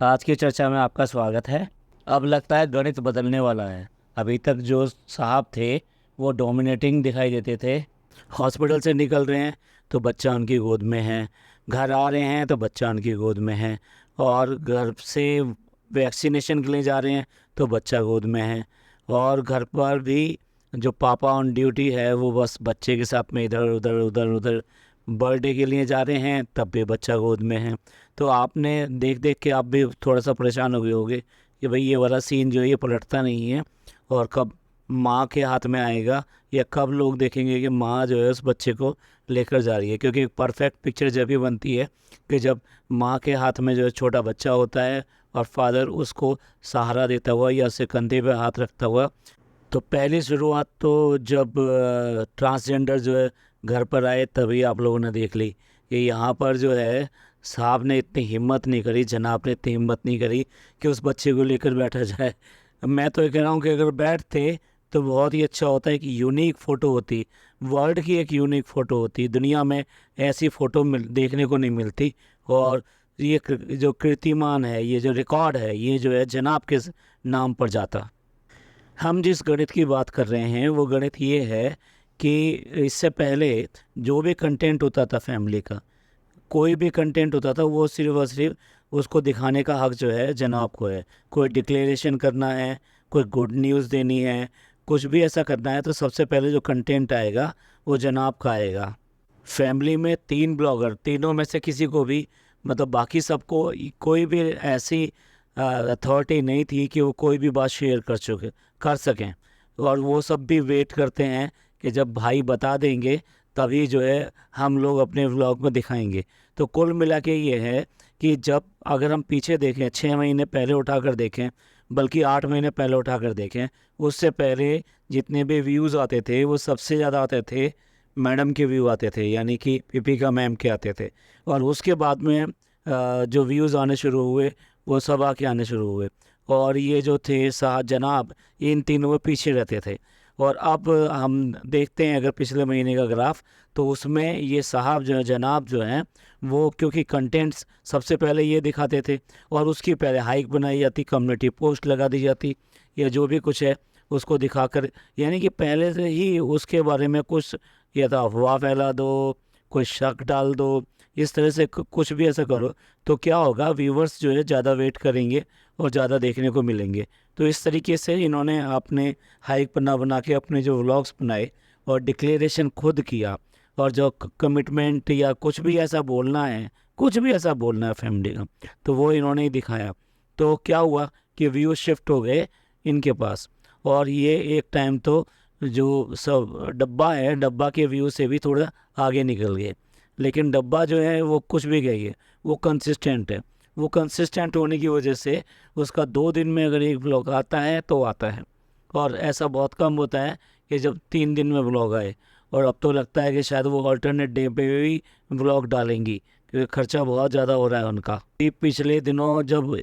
आज की चर्चा में आपका स्वागत है। अब लगता है गणित बदलने वाला है। अभी तक जो साहब थे वो डोमिनेटिंग दिखाई देते थे। हॉस्पिटल से निकल रहे हैं तो बच्चा उनकी गोद में है, घर आ रहे हैं तो बच्चा उनकी गोद में है, और घर से वैक्सीनेशन के लिए जा रहे हैं तो बच्चा गोद में है, और घर पर भी जो पापा ऑन ड्यूटी है वो बस बच्चे के साथ में इधर उधर उधर उधर। बर्थडे के लिए जा रहे हैं तब भी बच्चा गोद में है। तो आपने देख देख के आप भी थोड़ा सा परेशान हो गए होगे कि भाई ये वाला सीन जो है ये पलटता नहीं है, और कब माँ के हाथ में आएगा, या कब लोग देखेंगे कि माँ जो है उस बच्चे को लेकर जा रही है। क्योंकि परफेक्ट पिक्चर जब भी बनती है कि जब माँ के हाथ में जो है छोटा बच्चा होता है और फादर उसको सहारा देता हुआ या उसके कंधे पे हाथ रखता हुआ। तो पहली शुरुआत तो जब ट्रांसजेंडर जो है घर पर आए तभी आप लोगों ने देख ली कि यहाँ पर जो है साहब ने इतनी हिम्मत नहीं करी, जनाब ने इतनी हिम्मत नहीं करी कि उस बच्चे को लेकर बैठा जाए। मैं तो ये कह रहा हूँ कि अगर बैठते तो बहुत ही अच्छा होता है कि यूनिक फ़ोटो होती, वर्ल्ड की एक यूनिक फ़ोटो होती। दुनिया में ऐसी फ़ोटो देखने को नहीं मिलती। और ये जो कीर्तिमान है, ये जो रिकॉर्ड है, ये जो है जनाब के नाम पर जाता। हम जिस गणित की बात कर रहे हैं वो गणित ये है कि इससे पहले जो भी कंटेंट होता था फैमिली का, कोई भी कंटेंट होता था, वो सिर्फ और सिर्फ उसको दिखाने का हक जो है जनाब को है। कोई डिक्लेरेशन करना है, कोई गुड न्यूज़ देनी है, कुछ भी ऐसा करना है तो सबसे पहले जो कंटेंट आएगा वो जनाब का आएगा। फैमिली में तीन ब्लॉगर, तीनों में से किसी को भी, मतलब बाकी सबको कोई भी ऐसी अथॉरिटी नहीं थी कि वो कोई भी बात शेयर कर सकें। और वो सब भी वेट करते हैं कि जब भाई बता देंगे तभी जो है हम लोग अपने व्लॉग में दिखाएंगे। तो कुल मिला के ये है कि जब अगर हम पीछे देखें 6 महीने पहले उठाकर देखें, बल्कि 8 महीने पहले उठाकर देखें, उससे पहले जितने भी व्यूज़ आते थे वो सबसे ज़्यादा आते थे मैडम के व्यू आते थे, यानी कि पीपीका मैम के आते थे। और उसके बाद में जो व्यूज़ आने शुरू हुए वो सब आके आने शुरू हुए। और ये जो थे साहब जनाब, इन तीनों में पीछे रहते थे। और अब हम देखते हैं अगर पिछले महीने का ग्राफ, तो उसमें ये साहब जो है, जनाब जो हैं, वो क्योंकि कंटेंट्स सबसे पहले ये दिखाते थे और उसकी पहले हाइक बनाई जाती, कम्युनिटी पोस्ट लगा दी जाती, या जो भी कुछ है उसको दिखाकर, यानी कि पहले से ही उसके बारे में कुछ या तो अफवाह फैला दो, कोई शक डाल दो, इस तरह से कुछ भी ऐसा करो तो क्या होगा, व्यूवर्स जो है ज़्यादा वेट करेंगे और ज़्यादा देखने को मिलेंगे। तो इस तरीके से इन्होंने अपने हाइक पन्ना बना के अपने जो व्लॉग्स बनाए और डिक्लेरेशन खुद किया, और जो कमिटमेंट या कुछ भी ऐसा बोलना है, कुछ भी ऐसा बोलना है फैमिली का, तो वो इन्होंने ही दिखाया। तो क्या हुआ कि व्यू शिफ्ट हो गए इनके पास। और ये एक टाइम तो जो सब डब्बा है, डब्बा के व्यू से भी थोड़ा आगे निकल गए। लेकिन डब्बा जो है वो कुछ भी गई है, वो कंसिस्टेंट है। वो कंसिस्टेंट होने की वजह से उसका 2 दिन में अगर एक ब्लॉग आता है तो आता है, और ऐसा बहुत कम होता है कि जब 3 दिन में ब्लॉग आए। और अब तो लगता है कि शायद वो अल्टरनेट डे पे भी ब्लॉग डालेंगी, क्योंकि खर्चा बहुत ज़्यादा हो रहा है उनका। पिछले दिनों जब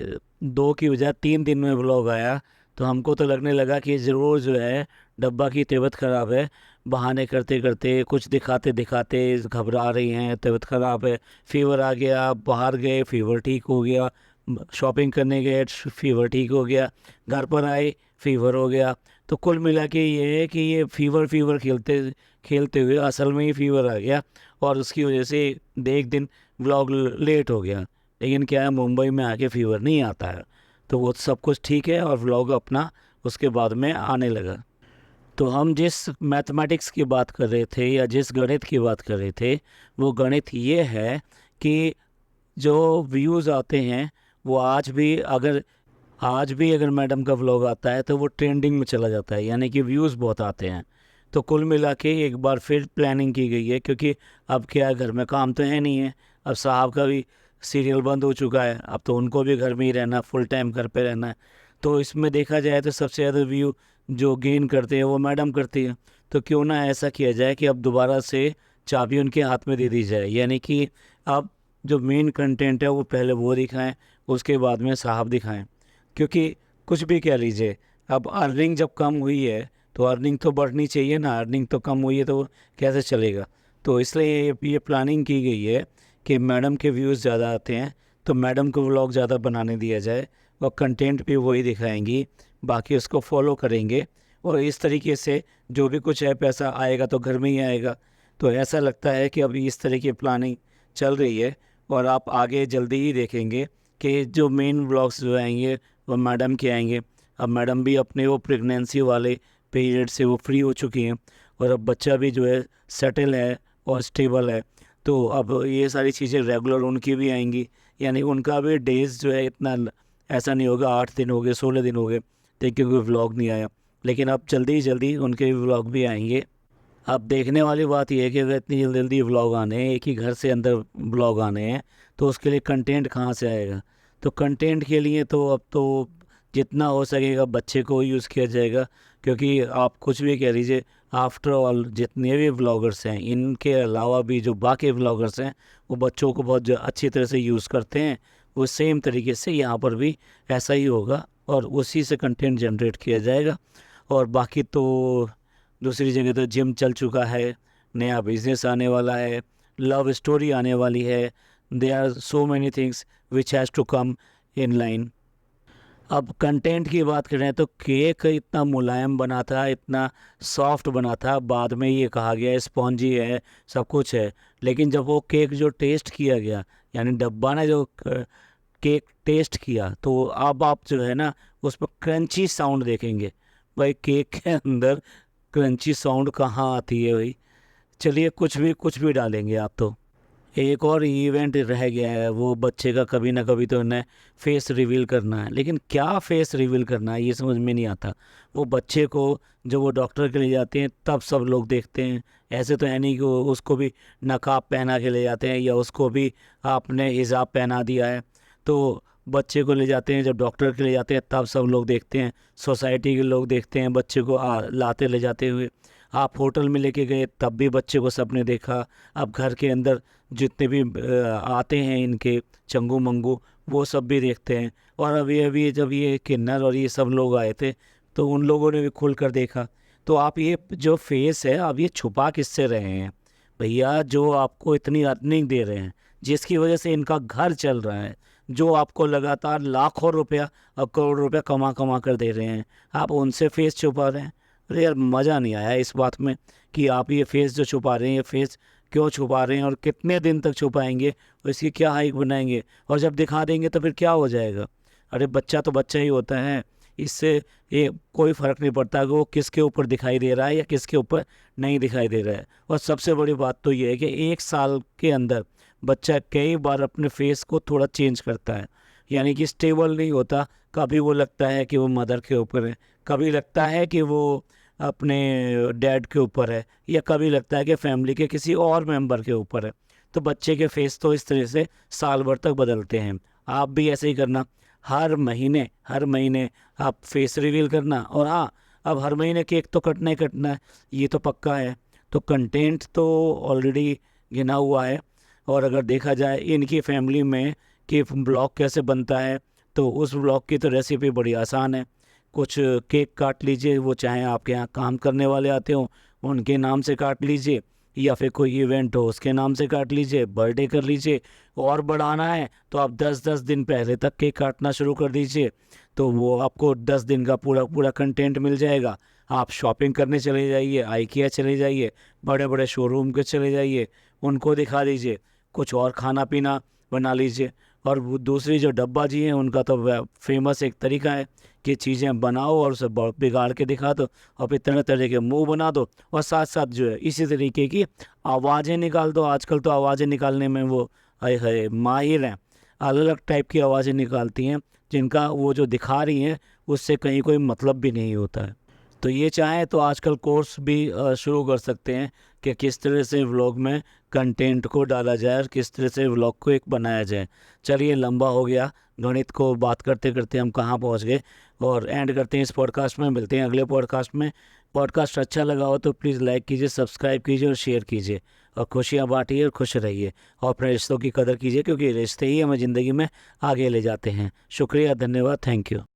2 की बजाय 3 दिन में ब्लॉग आया तो हमको तो लगने लगा कि ज़रूर जो है डब्बा की तबीयत ख़राब है। बहाने करते करते, कुछ दिखाते दिखाते घबरा रही हैं, तबीयत ख़राब है, फीवर आ गया, बाहर गए फीवर ठीक हो गया, शॉपिंग करने गए फीवर ठीक हो गया, घर पर आए फीवर हो गया। तो कुल मिला के ये है कि ये फीवर फीवर खेलते खेलते हुए असल में ही फीवर आ गया, और उसकी वजह से एक दिन व्लॉग लेट हो गया। लेकिन क्या है, मुंबई में आके फीवर नहीं आता है, तो वो सब कुछ ठीक है और व्लॉग अपना उसके बाद में आने लगा। तो हम जिस मैथमेटिक्स की बात कर रहे थे या जिस गणित की बात कर रहे थे, वो गणित ये है कि जो व्यूज़ आते हैं वो आज भी अगर मैडम का व्लॉग आता है तो वो ट्रेंडिंग में चला जाता है, यानी कि व्यूज़ बहुत आते हैं। तो कुल मिला के एक बार फिर प्लानिंग की गई है, क्योंकि अब क्या है, घर में काम तो है नहीं है। अब साहब का भी सीरियल बंद हो चुका है, अब तो उनको भी घर में ही रहना, फुल टाइम घर पे रहना है। तो इसमें देखा जाए तो सबसे ज़्यादा व्यू जो गेन करते हैं वो मैडम करती है। तो क्यों ना ऐसा किया जाए कि अब दोबारा से चाबी उनके हाथ में दे दी जाए, यानी कि अब जो मेन कंटेंट है वो पहले वो दिखाएं, उसके बाद में साहब दिखाएं। क्योंकि कुछ भी कह लीजिए, अब अर्निंग जब कम हुई है तो अर्निंग तो बढ़नी चाहिए ना, अर्निंग तो कम हुई है तो कैसे चलेगा। तो इसलिए ये प्लानिंग की गई है कि मैडम के व्यूज़ ज़्यादा आते हैं तो मैडम को व्लॉग ज़्यादा बनाने दिया जाए और कंटेंट भी वही दिखाएंगी, बाकी उसको फॉलो करेंगे और इस तरीके से जो भी कुछ है पैसा आएगा तो घर में ही आएगा। तो ऐसा लगता है कि अभी इस तरह की प्लानिंग चल रही है और आप आगे जल्दी ही देखेंगे कि जो मेन व्लॉग्स जो आएंगे वो मैडम के आएंगे। अब मैडम भी अपने वो प्रेगनेंसी वाले पीरियड से वो फ्री हो चुकी हैं और अब बच्चा भी जो है सेटल है और स्टेबल है, तो अब ये सारी चीज़ें रेगुलर उनकी भी आएंगी। यानी उनका भी डेज़ जो है इतना ऐसा नहीं होगा 8 दिन हो गए 16 दिन हो गए देखिए कोई व्लॉग नहीं आया, लेकिन अब जल्दी उनके व्लॉग भी आएंगे। अब देखने वाली बात यह है कि अगर इतनी जल्दी जल्दी व्लॉग आने हैं, एक ही घर से अंदर व्लॉग आने हैं, तो उसके लिए कंटेंट कहाँ से आएगा। तो कंटेंट के लिए तो अब तो जितना हो सकेगा बच्चे को यूज़ किया जाएगा, क्योंकि आप कुछ भी कह लीजिए, आफ्टर ऑल जितने भी व्लॉगर्स हैं इनके अलावा भी जो बाकी व्लॉगर्स हैं वो बच्चों को बहुत अच्छी तरह से यूज़ करते हैं। वो सेम तरीके से यहाँ पर भी ऐसा ही होगा और उसी से कंटेंट जनरेट किया जाएगा। और बाकी तो दूसरी जगह तो जिम चल चुका है, नया बिजनेस आने वाला है, लव स्टोरी आने वाली है, they are so many things which has to come in line. अब कंटेंट की बात करें तो केक इतना मुलायम बना था, इतना सॉफ्ट बना था, बाद में ये कहा गया स्पॉन्जी है, सब कुछ है, लेकिन जब वो केक जो टेस्ट किया गया, यानी डब्बा ने जो केक टेस्ट किया, तो अब आप जो है ना उस पर क्रंची साउंड देखेंगे। भाई केक के अंदर क्रंची साउंड कहाँ आती है भाई। चलिए कुछ भी डालेंगे आप। तो एक और इवेंट रह गया है, वो बच्चे का कभी ना कभी तो उन्हें फेस रिवील करना है, लेकिन क्या फेस रिवील करना है ये समझ में नहीं आता। वो बच्चे को जब वो डॉक्टर के ले जाते हैं तब सब लोग देखते हैं, ऐसे तो है नहीं कि उसको भी नकाब पहना के ले जाते हैं या उसको भी आपने हिजाब पहना दिया है। तो बच्चे को ले जाते हैं, जब डॉक्टर के ले जाते हैं तब सब लोग देखते हैं, सोसाइटी के लोग देखते हैं बच्चे को लाते ले जाते हुए। आप होटल में लेके गए तब भी बच्चे को सबने देखा। अब घर के अंदर जितने भी आते हैं इनके चंगू मंगू वो सब भी देखते हैं। और अभी जब ये किन्नर और ये सब लोग आए थे तो उन लोगों ने भी खुल कर देखा। तो आप ये जो फेस है आप ये छुपा किससे रहे हैं भैया, जो आपको इतनी अर्निंग दे रहे हैं, जिसकी वजह से इनका घर चल रहा है, जो आपको लगातार लाखों रुपया और करोड़ रुपया कमा कमा कर दे रहे हैं, आप उनसे फेस छुपा रहे हैं। अरे यार मज़ा नहीं आया इस बात में कि आप ये फेस जो छुपा रहे हैं, ये फेस क्यों छुपा रहे हैं और कितने दिन तक छुपाएंगे और इसकी क्या हाइक बनाएंगे, और जब दिखा देंगे तो फिर क्या हो जाएगा। अरे बच्चा तो बच्चा ही होता है, इससे ये कोई फ़र्क नहीं पड़ता कि वो किसके ऊपर दिखाई दे रहा है या किसके ऊपर नहीं दिखाई दे रहा है। और सबसे बड़ी बात तो ये है कि 1 साल के अंदर बच्चा कई बार अपने फेस को थोड़ा चेंज करता है, यानी कि स्टेबल नहीं होता। कभी वो लगता है कि वो मदर के ऊपर है, कभी लगता है कि वो अपने डैड के ऊपर है, या कभी लगता है कि फैमिली के किसी और मेंबर के ऊपर है। तो बच्चे के फेस तो इस तरह से साल भर तक बदलते हैं। आप भी ऐसे ही करना, हर महीने आप फेस रिवील करना। और हाँ, अब हर महीने केक तो कटना ही कटना है, ये तो पक्का है। तो कंटेंट तो ऑलरेडी गिना हुआ है। और अगर देखा जाए इनकी फैमिली में कि ब्लॉग कैसे बनता है, तो उस ब्लॉग की तो रेसिपी बड़ी आसान है। कुछ केक काट लीजिए, वो चाहे आपके यहाँ काम करने वाले आते हो उनके नाम से काट लीजिए, या फिर कोई इवेंट हो उसके नाम से काट लीजिए, बर्थडे कर लीजिए। और बढ़ाना है तो आप 10-10 दिन पहले तक केक काटना शुरू कर दीजिए, तो वो आपको 10 दिन का पूरा पूरा कंटेंट मिल जाएगा। आप शॉपिंग करने चले जाइए, आइकिया चले जाइए, बड़े बड़े शोरूम के चले जाइए, उनको दिखा दीजिए। कुछ और खाना पीना बना लीजिए। और वो दूसरी जो डब्बा जी हैं उनका तो फेमस एक तरीका है कि चीज़ें बनाओ और उसे बिगाड़ के दिखा दो और फिर तरह तरह के मुंह बना दो, और साथ साथ जो है इसी तरीके की आवाज़ें निकाल दो। आजकल तो आवाज़ें निकालने में वो हाय हाय माहिर हैं, अलग अलग टाइप की आवाज़ें निकालती हैं जिनका वो जो दिखा रही हैं उससे कहीं कोई मतलब भी नहीं होता है। तो ये चाहें तो आजकल कोर्स भी शुरू कर सकते हैं कि किस तरह से व्लॉग में कंटेंट को डाला जाए और किस तरह से व्लॉग को एक बनाया जाए। चलिए लंबा हो गया, गणित को बात करते करते हम कहाँ पहुँच गए, और एंड करते हैं इस पॉडकास्ट में। मिलते हैं अगले पॉडकास्ट में। पॉडकास्ट अच्छा लगा हो तो प्लीज़ लाइक कीजिए, सब्सक्राइब कीजिए और शेयर कीजिए, और खुशियाँ बांटिए और खुश रहिए, और अपने रिश्तों की कदर कीजिए, क्योंकि रिश्ते ही हमें ज़िंदगी में आगे ले जाते हैं। शुक्रिया, धन्यवाद, थैंक यू।